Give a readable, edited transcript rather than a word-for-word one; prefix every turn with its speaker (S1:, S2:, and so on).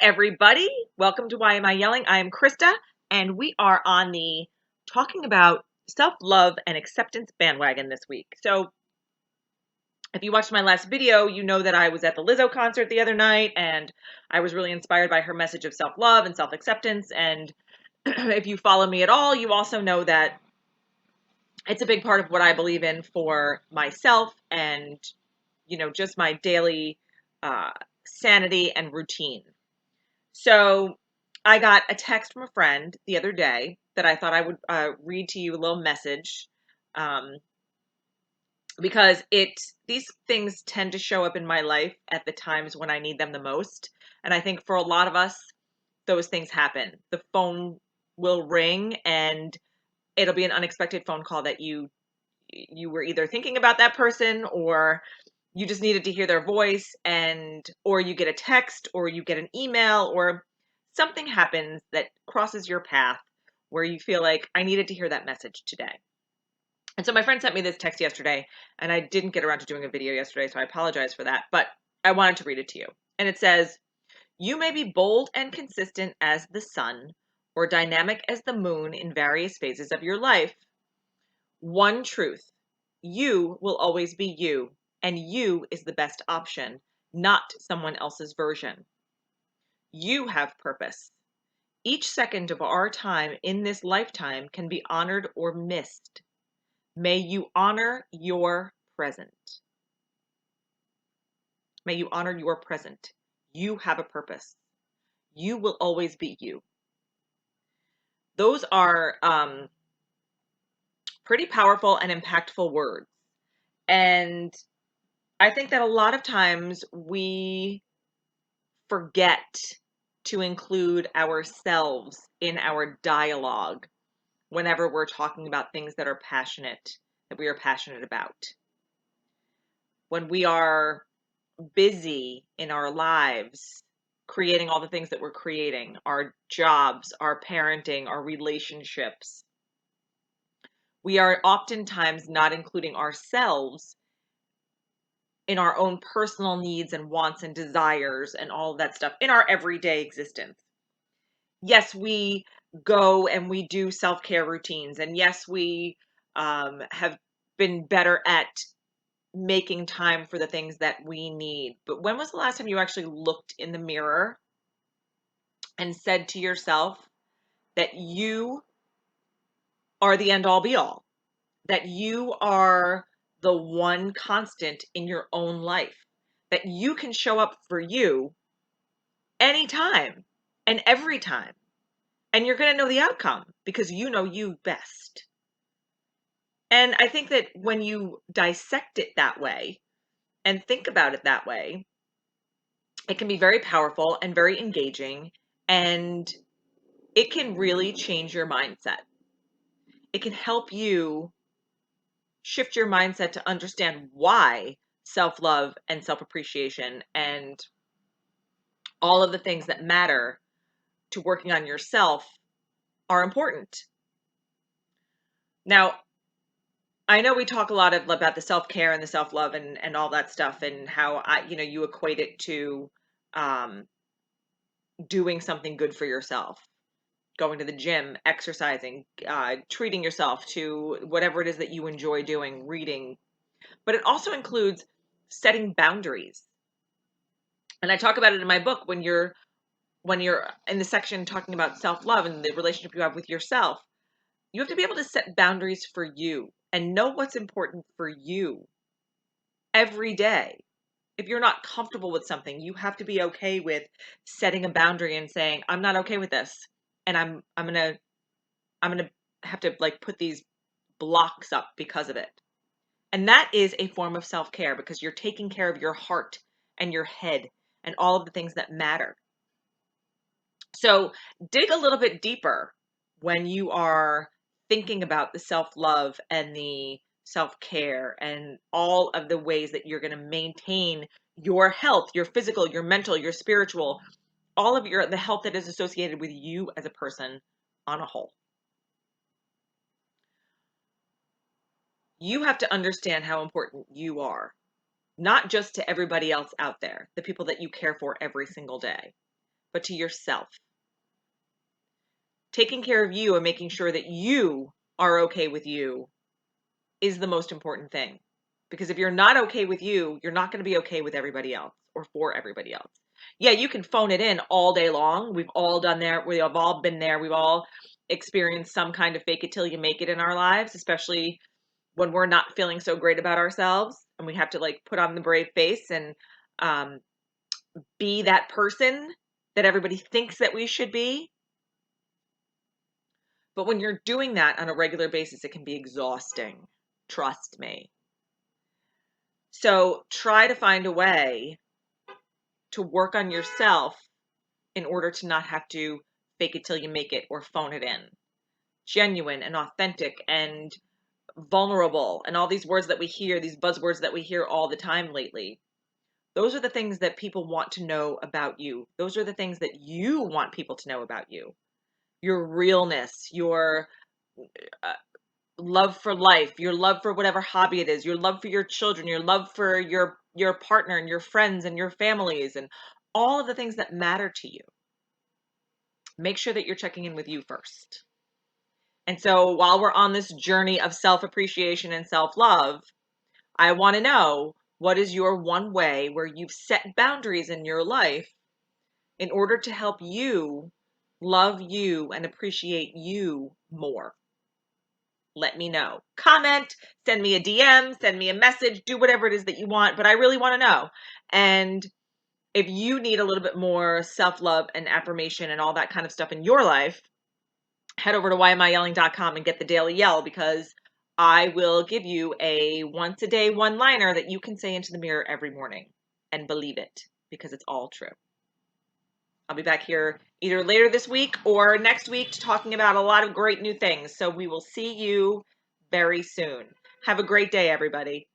S1: everybody. Welcome to Why Am I Yelling? I am Krista, and we are on the talking about self-love and acceptance bandwagon this week. So, if you watched my last video, you know that I was at the Lizzo concert the other night, and I was really inspired by her message of self-love and self-acceptance. And if you follow me at all, you also know that it's a big part of what I believe in for myself and, just my daily uh, sanity and routine. So I got a text from a friend the other day that I thought I would read to you a little message, um, because these things tend to show up in my life at the times when I need them the most. And I think for a lot of us, those things happen. The phone will ring and it'll be an unexpected phone call that you were either thinking about that person, or you just needed to hear their voice, and or you get a text or you get an email or something happens that crosses your path where you feel like I needed to hear that message today. And so my friend sent me this text yesterday, and I didn't get around to doing a video yesterday, so I apologize for that, but I wanted to read it to you. And it says, "You may be bold and consistent as the sun or dynamic as the moon in various phases of your life. One truth: you will always be you, and you is the best option, not someone else's version. You have purpose. Each second of our time in this lifetime can be honored or missed. May you honor your present. May you honor your present. You have a purpose. You will always be you." Those are pretty powerful and impactful words. And I think that a lot of times we forget to include ourselves in our dialogue whenever we're talking about things that we are passionate about. When we are busy in our lives, creating all the things that we're creating, our jobs, our parenting, our relationships, we are oftentimes not including ourselves in our own personal needs and wants and desires and all of that stuff in our everyday existence. Yes, we go and we do self-care routines. And yes, we have been better at making time for the things that we need. But when was the last time you actually looked in the mirror and said to yourself that you are the end all be all, that you are the one constant in your own life, that you can show up for you anytime and every time, and you're going to know the outcome because you know you best. And I think that when you dissect it that way and think about it that way, it can be very powerful and very engaging, and it can really change your mindset. It can help you shift your mindset to understand why self-love and self-appreciation and all of the things that matter to working on yourself are important. Now, I know we talk a lot about the self-care and the self-love and all that stuff, and how you equate it to um, doing something good for yourself, going to the gym, exercising, treating yourself to whatever it is that you enjoy doing, reading. But it also includes setting boundaries. And I talk about it in my book when you're in the section talking about self-love and the relationship you have with yourself. You have to be able to set boundaries for you and know what's important for you every day. If you're not comfortable with something, you have to be okay with setting a boundary and saying, "I'm not okay with this, and I'm gonna have to like put these blocks up because of it." And that is a form of self-care because you're taking care of your heart and your head and all of the things that matter. So dig a little bit deeper when you are thinking about the self-love and the self-care and all of the ways that you're going to maintain your health, your physical, your mental, your spiritual, all of the health that is associated with you as a person on a whole. You have to understand how important you are, not just to everybody else out there, the people that you care for every single day, but to yourself. Taking care of you and making sure that you are okay with you is the most important thing. Because if you're not okay with you, you're not going to be okay with everybody else or for everybody else. Yeah, you can phone it in all day long. We've all done that. We have all been there. We've all experienced some kind of fake it till you make it in our lives, especially when we're not feeling so great about ourselves and we have to like put on the brave face and um, be that person that everybody thinks that we should be. But when you're doing that on a regular basis, it can be exhausting. Trust me. So try to find a way to work on yourself in order to not have to fake it till you make it or phone it in. Genuine and authentic and vulnerable and all these words that we hear, these buzzwords that we hear all the time lately. Those are the things that people want to know about you. Those are the things that you want people to know about you. Your realness, your uh, love for life, your love for whatever hobby it is, your love for your children, your love for your partner and your friends and your families and all of the things that matter to you. Make sure that you're checking in with you first. And so while we're on this journey of self-appreciation and self-love, I want to know, what is your one way where you've set boundaries in your life in order to help you love you and appreciate you more? Let me know. Comment, send me a DM, send me a message, do whatever it is that you want, but I really want to know. And if you need a little bit more self-love and affirmation and all that kind of stuff in your life, head over to whyamiyelling.com and get the Daily Yell, because I will give you a once a day one-liner that you can say into the mirror every morning and believe it, because it's all true. I'll be back here either later this week or next week talking about a lot of great new things. So we will see you very soon. Have a great day, everybody.